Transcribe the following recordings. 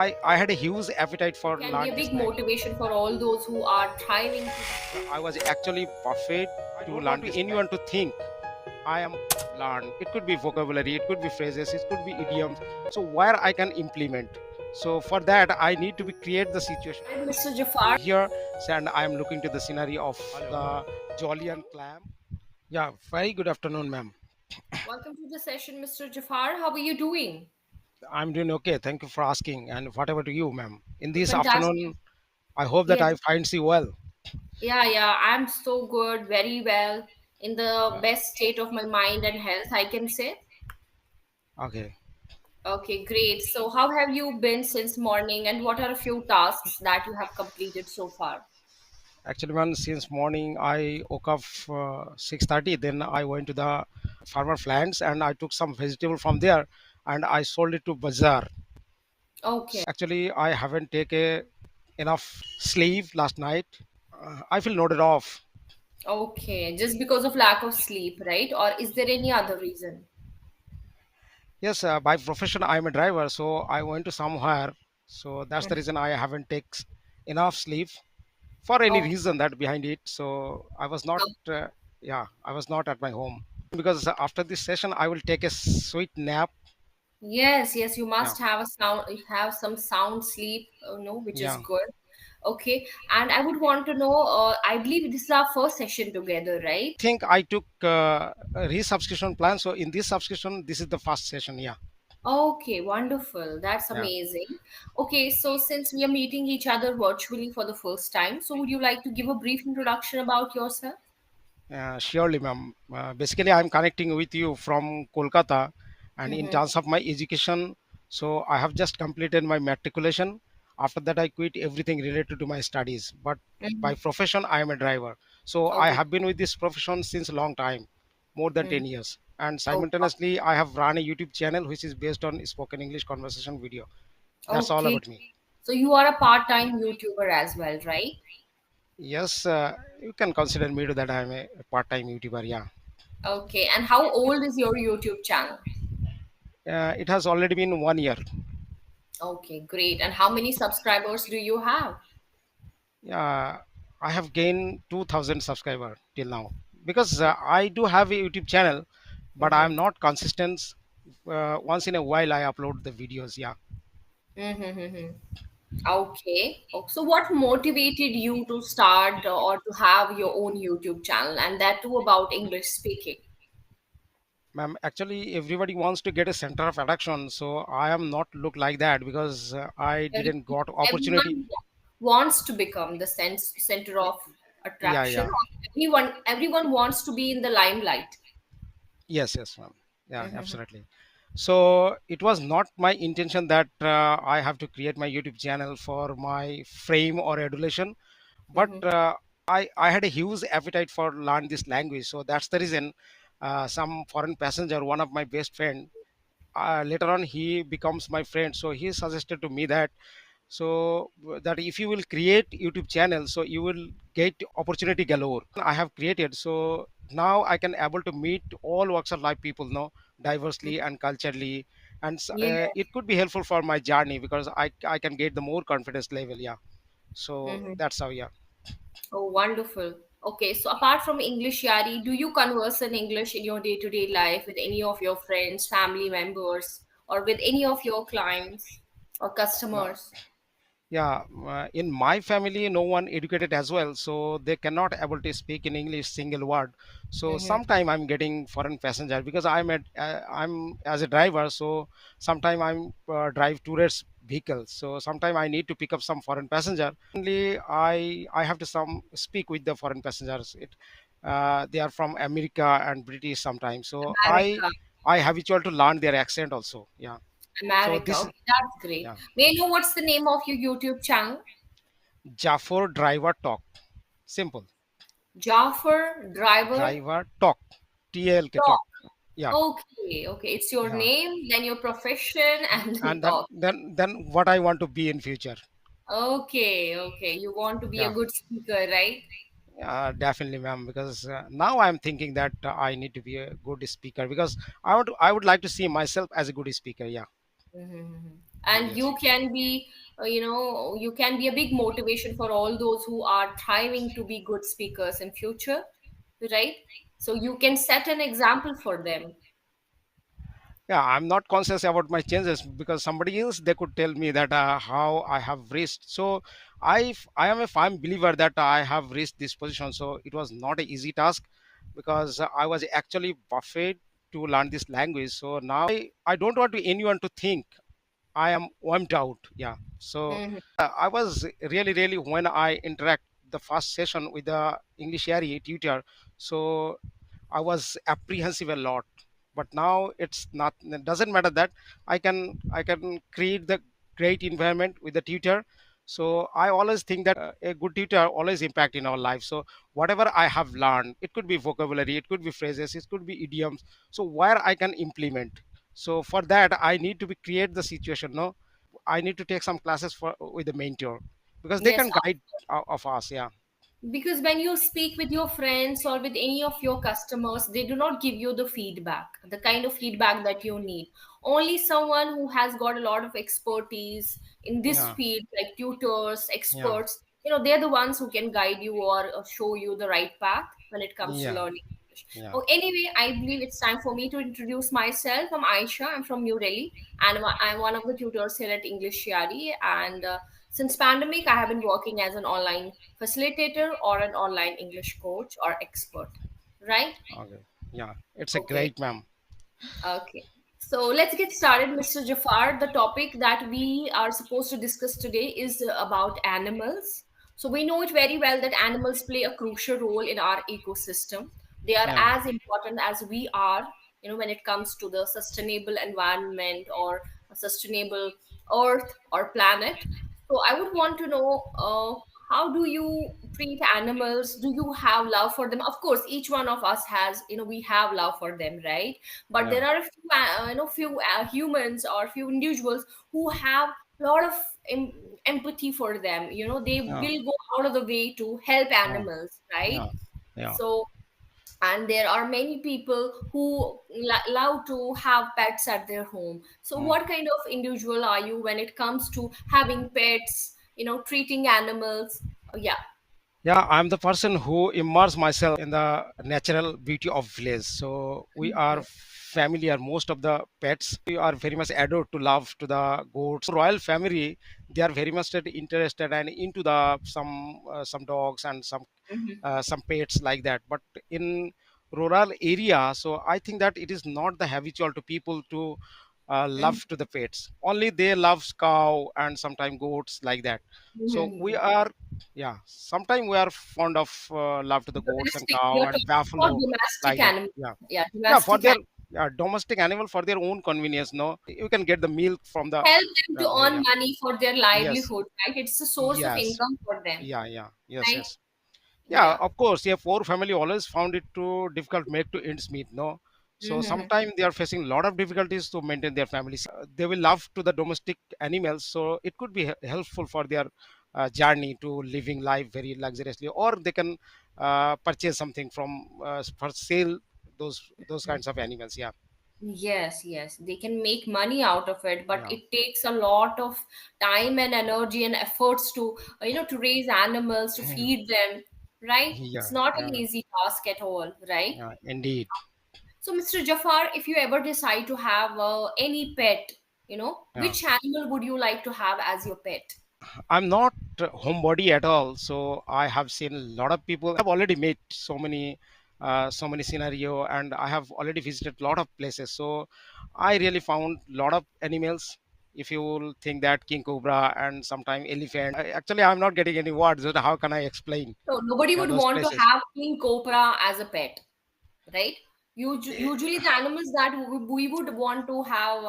I had a huge appetite It for can be a learn this big language. motivation for all those who are thriving to. I was actually perfect to learn this anyone to think I am learn. It could be vocabulary, it could be phrases, it could be idioms. So where I can implement. So for that I need to be create the situation. And Mr. Jafar, Here, and I am looking to the scenery of the Jolly and Clam. Yeah, very good afternoon, ma'am. welcome to the session, Mr. Jafar. How are you doing? I'm doing okay. Thank you for asking. And whatever to you, ma'am. In this Fantastic. afternoon, I hope that Yes. I find you well. Yeah. I'm so good, very well, in the Uh, best state of my mind and health, I can say. okay. Okay, great. So, how have you been since morning, and what are a few tasks that you have completed so far? Actually, man, since morning I woke up 6:30. Then I went to the farmer lands and I took some vegetable from there and I sold it to bazaar. Okay. Actually, I haven't taken enough sleep last night. I feel nodded off. Okay, just because of lack of sleep, right? Or is there any other reason? Yes, by profession I'm a driver, so I went to somewhere. So that's the reason I haven't taken enough sleep for any Okay. reason that behind it. So I was not, yeah, I was not at my home because after this session I will take a sweet nap. Yes, you Yeah, must have a sound, have some sound sleep, no, which is yeah. good. Okay, and I would want to know, I believe this is our first session together, right? Think I took a resubscription plan. So in this subscription, this is the first session. Yeah, Okay, wonderful. That's yeah. amazing. Okay, so since we are meeting each other virtually for the first time, so would you like to give a brief introduction about yourself? Surely, ma'am. Basically, I'm connecting with you from Kolkata, and in Mm-hmm. terms of my education, so I have just completed my matriculation. After that, I quit everything related to my studies. But by Mm-hmm. profession, I am a driver. So I Okay. have been with this profession since a long time, more than Mm. 10 years. And Oh, simultaneously, I have run a YouTube channel which is based on spoken English conversation video. That's all okay. about me. So you are a part-time YouTuber as well, right? Yes, you can consider me to that I'm a part-time YouTuber. Yeah. Okay. And how old is your YouTube channel? It has already been 1 year. Okay, great. And how many subscribers do you have? Yeah, I have gained 2,000 subscriber till now because I do have a YouTube channel, but I Mm-hmm. am not consistent. Once in a while, I upload the videos. Yeah, Mm-hmm. Okay. So what motivated you to start or to have your own YouTube channel and that too about English speaking? ma'am. Actually, everybody wants to get a center of attraction, so I am not look like that because I Every- didn't got opportunity. Everyone wants to become the center of Yeah, attraction. yeah. Everyone wants to be in the limelight. Yes, yes, ma'am. Yeah, Mm-hmm. absolutely. So it was not my intention that I have to create my YouTube channel for my fame or adulation, but Mm-hmm. I had a huge appetite for learn this language. So that's the reason some foreign passenger, one of my best friend, later on he becomes my friend. So he suggested to me that that if you will create YouTube channel, so you will get opportunity galore. I have created, so now I can able to meet all walks of life people, no, diversely and culturally, and Yeah. it could be helpful for my journey because I can get the more confidence level. Yeah, so Mm-hmm. that's how. Yeah. Oh, wonderful. Okay, so apart from English, Yari, do you converse in English in your day-to-day life with any of your friends, family members, or with any of your clients or Uh, customers? yeah, in my family no one educated as well, so they cannot able to speak in English single word. So Mm-hmm. sometime I'm getting foreign passenger because I'm as a driver, so sometime I'm drive tourist vehicles, so sometime I need to pick up some foreign passenger. Only I have to some speak with the foreign passengers. They are from America and British sometimes, so I America, I habitual to learn their accent also. Yeah, so America. this. Okay, that's great. Yeah, May I know what's the name of your YouTube channel? Jafar driver talk. Simple. Jafar Driver Driver talk. TLK Talk. talk. Yeah, Okay. It's your yeah. name, then your profession, and then And talk. then what I want to be in future. Okay. You want to be a Yeah, good speaker, right? definitely, ma'am. Because now I'm thinking that I need to be a good speaker because I would like to see myself as a good speaker. Yeah. Mm-hmm. and Yes. you can be you can be a big motivation for all those who are thriving to be good speakers in future, right? So you can set an example for them. Yeah, I'm not conscious about my changes because somebody else they could tell me that how I have reached. So I am a firm believer that I have reached this position. So it was not an easy task because I was actually buffeted to learn this language. So now I don't want to anyone to think I am wiped out. Yeah. So Hmm. I was really when I interact the first session with the EnglishYaari tutor. So I was apprehensive a lot, but now it's not. It doesn't matter that I can create the great environment with the tutor. So I always think that a good tutor always impact in our life. So whatever I have learned, it could be vocabulary, it could be phrases, it could be idioms. So where I can implement. So for that, I need to be create the situation. No, I need to take some classes for with the mentor because they Yes, can guide of us. Yeah, because when you speak with your friends or with any of your customers, they do not give you the feedback, the kind of feedback that you need. Only someone who has got a lot of expertise in this yeah, field, like tutors, yeah, experts, they're the ones who can guide you or show you the right path when it comes to yeah, learning English. yeah. Oh, anyway, I believe it's time for me to introduce myself. I'm Aisha. I'm from New Delhi, and I'm one of the tutors here at English Yari. And since pandemic, I have been working as an online facilitator or an online English coach or expert, right? Okay. Yeah, it's a Okay. great, ma'am. Okay. So let's get started, Mr. Jafar. The topic that we are supposed to discuss today is about animals. So we know it very well that animals play a crucial role in our ecosystem. They are Yeah, as important as we are, when it comes to the sustainable environment or a sustainable earth or planet. So I would want to know, how do you treat animals? Do you have love for them? Of course, each one of us has, we have love for them, right? But yeah, there are a few humans or few individuals who have a lot of empathy for them. They yeah, will go out of the way to help yeah, animals, right? yeah, yeah. So, and there are many people who love to have pets at their home. So Mm. what kind of individual are you when it comes to having pets, treating animals? Oh, yeah. Yeah, I'm the person who immerse myself in the natural beauty of village. So we are Mhm. familiar. Most of the pets we are very much adored to love to the goats. Royal family, they are very much interested and into the some dogs and Mhm. some pets like that. But in rural area, so I think that it is not the habitual to people to Mhm. love to the pets. Only they love cow and sometimes goats like that. So we Mhm. are, yeah, sometimes we are fond of love to the goats and Domestic, cow you're and talking about buffalo domestic like that. animals. Yeah, Yeah, yeah, for domestic their animals. domestic animal for their own convenience. No, you can get the milk from the Help them to earn yeah. money for their Yes, livelihood, right? It's a source of yes, income for them, yeah, yeah, yes, right? yes. Yeah, Yeah. of course. Yeah, poor family always found it too difficult make to ends meet. No, so Mm-hmm. sometimes they are facing a lot of difficulties to maintain their family. They will love to the domestic animals, so it could be helpful for their journey to living life very luxuriously, or they can purchase something from for sale those kinds of animals. Yeah, Yes, yes, they can make money out of it, but yeah, it takes a lot of time and energy and efforts to, to raise animals, to yeah, feed them, right? It's yeah, not an yeah, easy task at all, right? yeah, indeed. So, Mr. Jafar, if you ever decide to have any pet, Yeah. which animal would you like to have as your pet? I'm not homebody at all, so I have seen a lot of people. I've already met so many scenario, and I have already visited a lot of places. So I really found a lot of animals. If you will think that king cobra and sometime elephant, actually I'm not getting any words. But how can I explain? So, nobody Yeah, would those want to places. have king cobra as a pet, right? Usually, the animals that we would want to have,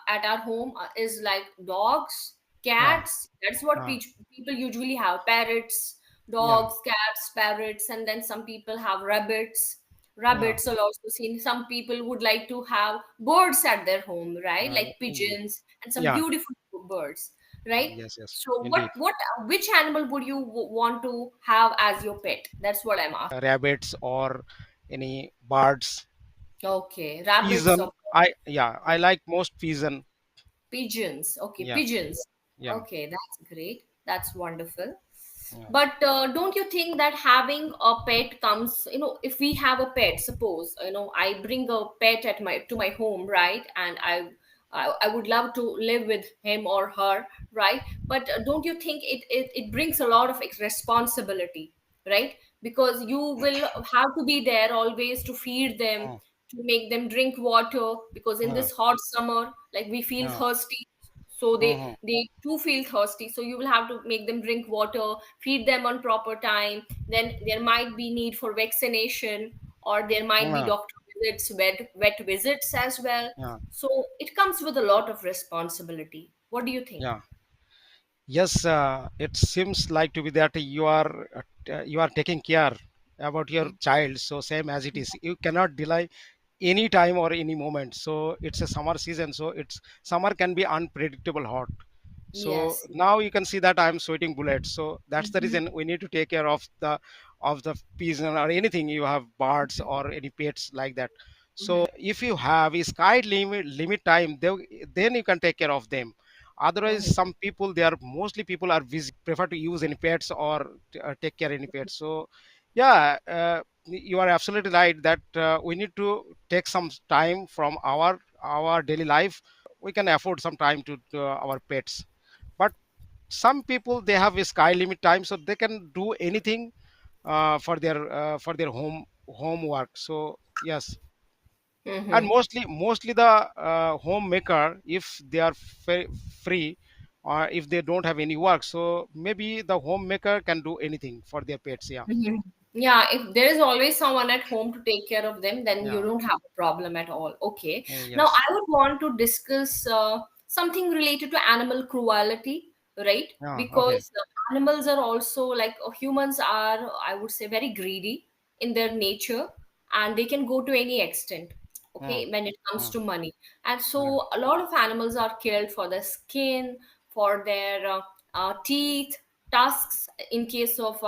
at our home is like dogs, Yeah, cats. That's what yeah, people usually have: parrots, yeah, dogs, cats, parrots, and then some people have rabbits. yeah, Rabbits are also seen. Some people would like to have birds at their home, right? yeah, Like pigeons and some yeah. beautiful birds, right? Yes, yes, So, indeed. which animal would you want to have as your pet? That's what I'm asking. Rabbits or any birds. Okay, rabbits Pigeon. or I Yeah, I like most pigeon. Pigeons. Okay, Yeah, pigeons. yeah, Okay, that's great. That's wonderful. yeah. But don't you think that having a pet comes, if we have a pet, suppose, I bring a pet at my to my home, right? And I would love to live with him or her, right? But don't you think it brings a lot of responsibility, right? Because you will have to be there always to feed them, Mm, to make them drink water, because in mm, this hot summer, like, we feel mm, thirsty, so mhm, they too feel thirsty, so you will have to make them drink water, feed them on proper time. Then there might be need for vaccination, or there might be yeah, doctor visits, vet visits as well. yeah, So it comes with a lot of responsibility. What do you think? yeah. Yes, it seems like to be that you are taking care about your child. So same as it is, you cannot delay any time or any moment. So it's a summer season. So it's summer can be unpredictable hot. So Yes. now you can see that I'm sweating bullets. So that's the Mhm. reason we need to take care of the pigeon or anything you have birds or any pets like that. So if you have a sky limit time, then you can take care of them. Otherwise, Mhm. some people, they are mostly people are busy, prefer to use any pets or take care any pets. So yeah, you are absolutely right that we need to take some time from our daily life. We can afford some time to our pets. But some people, they have a sky limit time, so they can do anything for their homework. So yes, and Mhm. mostly the homemaker, if they are free or if they don't have any work, so maybe the homemaker can do anything for their pets. Yeah, Mhm. Yeah, if there is always someone at home to take care of them, then you yeah, don't have a problem at all. Okay. Now, yes, I would want to discuss something related to animal cruelty, right? yeah, okay, Because animals are also like humans are, I would say, very greedy in their nature, and they can go to any extent, mm, okay, when it comes mm, to money. And yeah, so, a lot of animals are killed for their skin, for their teeth, tusks. In case of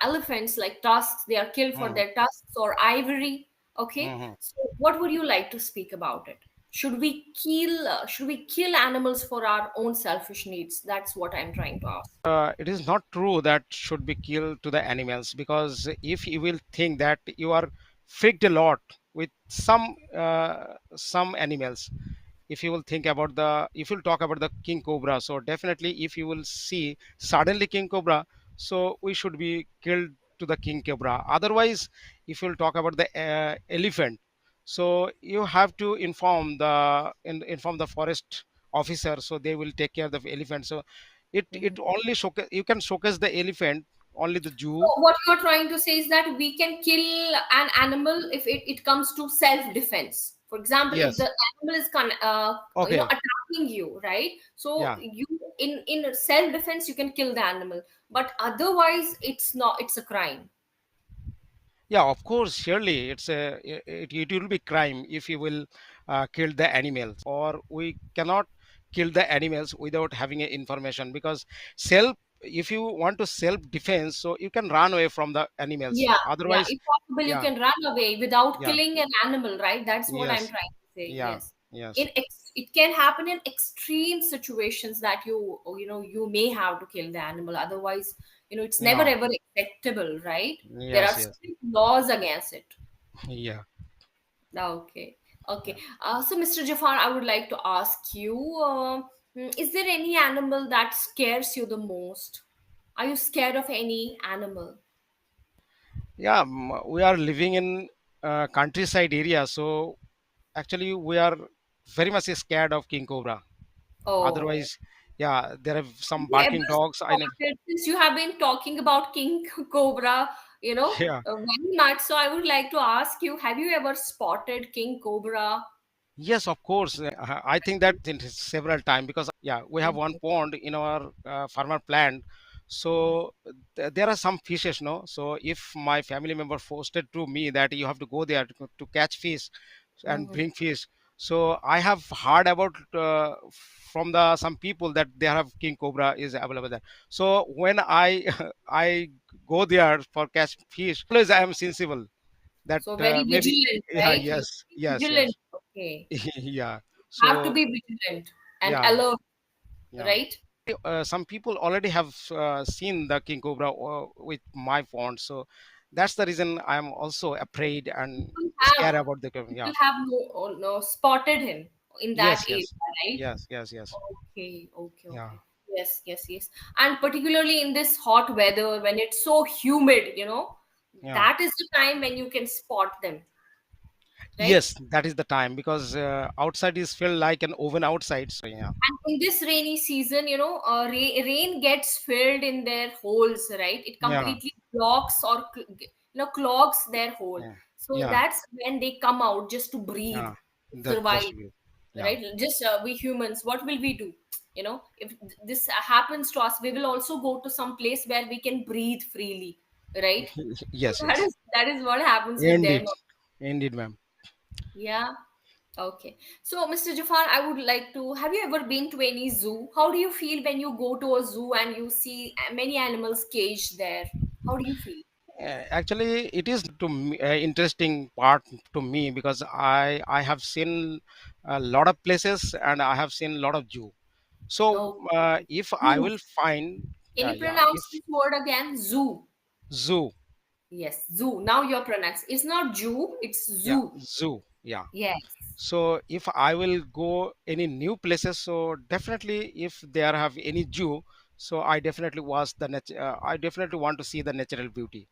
elephants, like tusks, they are killed for mm, their tusks or ivory. Okay, mhm. so what would you like to speak about it? Should we kill animals for our own selfish needs? That's what I'm trying to ask. It is not true that should be killed to the animals, because if you will think that you are freaked a lot with some animals, if you will think about the if you'll talk about the king cobra, so definitely if you will see suddenly king cobra, so we should be killed to the king cobra. Otherwise, if you'll talk about the elephant, so you have to inform the forest officer, so they will take care of the elephant. So it only showcase, you can showcase the elephant only the zoo. So what you're trying to say is that we can kill an animal if it comes to self-defense. For example, if Yes, the animal is okay, attacking you, right? So yeah, you, in self-defense, you can kill the animal, but otherwise, it's not. It's a crime. yeah, of course, surely it will be crime if you will kill the animals, or we cannot kill the animals without having a information, because self if you want to self defense, so you can run away from the animals. Yeah, yeah. Otherwise, If possible, you yeah, can run away without yeah, killing an animal, right? That's what I'm yes, trying to say. yeah, Yes. yes, It can happen in extreme situations that you may have to kill the animal. Otherwise, it's never no, ever acceptable, right? There are yes, yes, strict laws against it. yeah, Okay. yeah. Okay. So, Mr. Jafar, I would like to ask you, is there any animal that scares you the most? Are you scared of any animal? Yeah, we are living in countryside area, so actually we are very much scared of king cobra. Oh. Otherwise, yeah, there are some Have you ever barking dogs. I know. spotted, since you have been talking about king cobra, Yeah. very much, so I would like to ask you, have you ever spotted king cobra? Yes, of course. I think that in several times, because yeah, we have one Mhm, pond in our farmer plant. mhm, So there are some fishes, no. So if my family member posted to me that you have to go there to catch fish and mhm. bring fish, so I have heard about from the some people that they have king cobra is available there. So when I I go there for catch fish, always I am sensible that So very maybe vigilant, yeah, right? You yes, yes, vigilant. yes. Okay. Yeah, Have to so be vigilant. and yeah, alert, yeah. right? Some people already have seen the king cobra with my font, so that's the reason I'm also afraid and People scared have about the yeah. people have no spotted him in that Yes, area, yes, right? yes, yes, yes. Okay, okay, Yeah, okay. Yes, yes, yes. And particularly in this hot weather when it's so humid, yeah. that is the time when you can spot them, right? Yes, that is the time because outside is feel like an oven outside. So yeah, And in this rainy season, rain gets filled in their holes, right? It yeah, completely blocks or clogs their hole. yeah, So yeah, that's when they come out just to breathe, yeah. Just survive, to be, yeah. right? Just we humans, what will we do? If this happens to us, we will also go to some place where we can breathe freely, right? Yes, That yes. is that is what happens with them. Indeed, indeed, ma'am. Yeah. Okay. So, Mr. Jafar, I would like to. Have you ever been to any zoo? How do you feel when you go to a zoo and you see many animals caged there? How do you feel? Actually, it is to me, interesting part to me because I have seen a lot of places and I have seen a lot of zoo. So Oh, if I zoo. will find, Can you yeah, if pronounce this word again? Zoo. zoo, Yes, zoo. Now you're pronouncing. It's not Jew, it's yeah, zoo. zoo, yeah. Yes. So if I will go any new places, so definitely if there have any zoo, so I definitely was the I definitely want to see the natural beauty.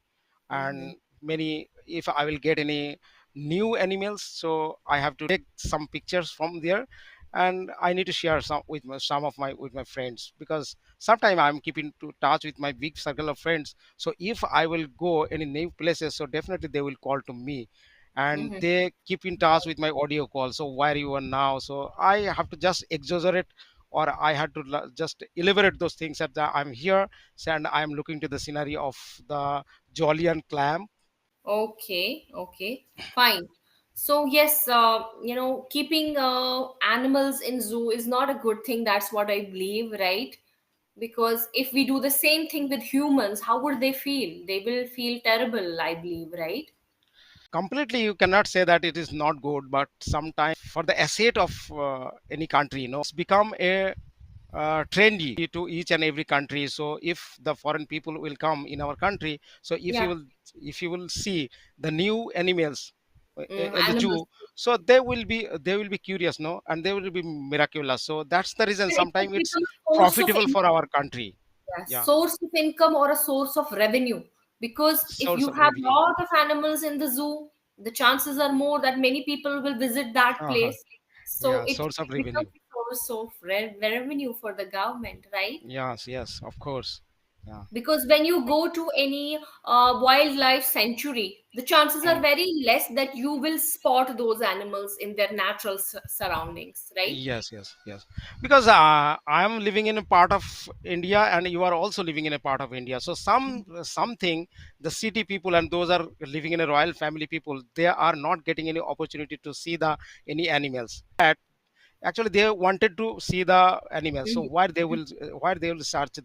Mm-hmm. And many, if I will get any new animals, so I have to take some pictures from there, and I need to share some with some of my with my friends because sometimes I'm keeping to touch with my big circle of friends. So if I will go any new places, so definitely they will call to me and Mm-hmm. they keep in touch with my audio call. So where you are now, so I have to just exaggerate or I had to just elaborate those things that I'm here, and I'm looking to the scenery of the jolly and clam. Okay, okay, fine. So yes, keeping animals in zoo is not a good thing. That's what I believe, right? Because if we do the same thing with humans, how would they feel? They will feel terrible, I believe, right? Completely you cannot say that it is not good, but sometimes for the asset of any country, it's become a trendy to each and every country. So if the foreign people will come in our country, so Yeah, if you will see the new animals in the animals. zoo, so they will be curious, no, and they will be miraculous. So that's the reason And it sometimes will it's become a source of profitable for our country. yeah, Yeah, source of income or a source of revenue. Because if source you of have revenue. lot of animals in the zoo, the chances are more that many people will visit that Uh-huh. place. So Yeah, it source of becomes revenue. a source of revenue for the government, right? Yes, yes, of course. Yeah. Because when you go to any wildlife sanctuary, the chances are Mm. very less that you will spot those animals in their natural surroundings, right? Yes, yes, yes. Because I am living in a part of India, and you are also living in a part of India. So something the city people and those are living in a royal family people, they are not getting any opportunity to see the any animals. That actually they wanted to see the animals. So Mhm. why they will search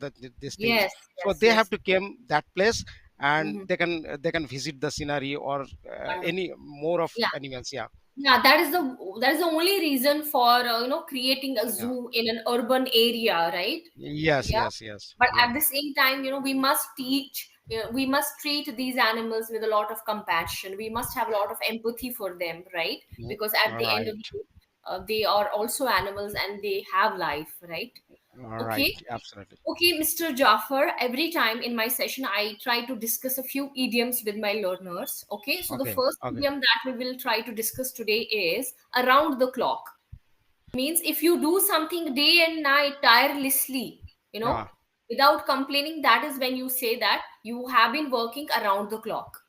these things. Yes, So yes, they have yes. to came that place, and Mhm. they can visit the scenery or Wonderful. any more of Yeah. animals. Yeah, Yeah, that is the only reason for creating a yeah. zoo in an urban area, right? Yes, Yeah. yes, yes. But Yeah. at the same time, we must treat these animals with a lot of compassion. We must have a lot of empathy for them, right? Mm, Because at all the end of right. the day, they are also animals and they have life, right? All right. Okay. Absolutely. Okay, Mr. Jaffer, every time in my session, I try to discuss a few idioms with my learners. Okay, so the Okay. first Okay. idiom that we will try to discuss today is around the clock. Means if you do something day and night tirelessly, Yeah. without complaining, that is when you say that you have been working around the clock.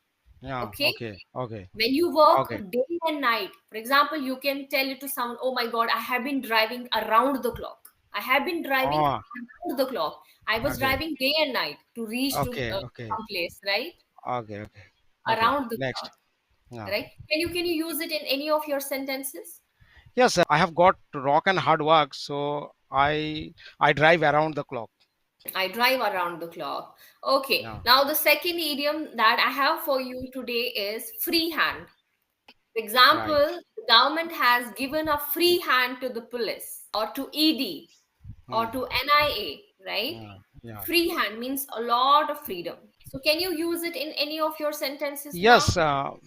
Yeah. Okay, Okay. Okay. when you work Okay. day and night, for example, you can tell it to someone, oh my god, I have been driving around the clock, I have been driving Oh. around the clock, I was Okay. driving day and night to reach to Okay. Okay. some place, right? Okay. Okay. Okay. Around the Next. clock, Yeah. right? Can you use it in any of your sentences? Yes, I have got rock and hard work, so I drive around the clock. I drive around the clock. Okay, Yeah. now the second idiom that I have for you today is free hand. Right. Example, the government has given a free hand to the police or to ED or Hmm. to NIA, right? Yeah. Yeah. Free hand means a lot of freedom. So can you use it in any of your sentences Yes. now?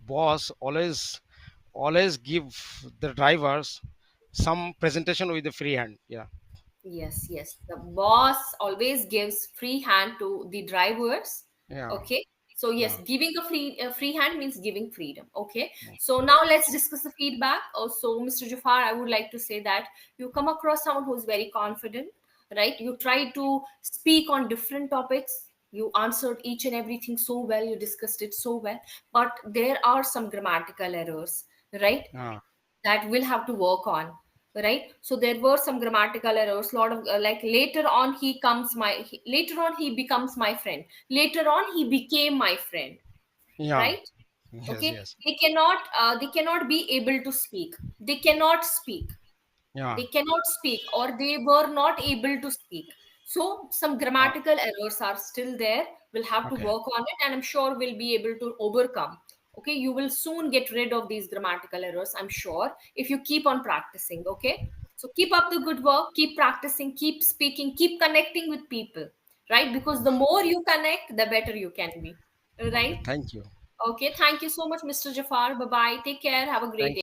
Boss always give the drivers some presentation with the free hand. Yeah. Yes, yes. The boss always gives free hand to the drivers. Yeah. Okay. So yes, Yeah. giving a free hand means giving freedom. Okay. So now let's discuss the feedback. Also, Mr. Jafar, I would like to say that you come across someone who's very confident, right? You try to speak on different topics. You answered each and everything so well. You discussed it so well, but there are some grammatical errors, right? Yeah. That we'll have to work on, right? So there were some grammatical errors, lot of like later on later on he becomes my friend, later on he became my friend, Yeah. right? Yes. Okay, Yes. they cannot be able to speak, they cannot speak, Yeah. they cannot speak or they were not able to speak. So some Uh, grammatical errors are still there, we'll have to okay. work on it and I'm sure we'll be able to overcome. Okay, you will soon get rid of these grammatical errors, I'm sure, if you keep on practicing. Okay, so keep up the good work, keep practicing, keep speaking, keep connecting with people, right? Because the more you connect, the better you can be, Okay. right? Thank you. Okay, thank you so much, Mr. Jafar. Bye bye, take care, have a great Thank day.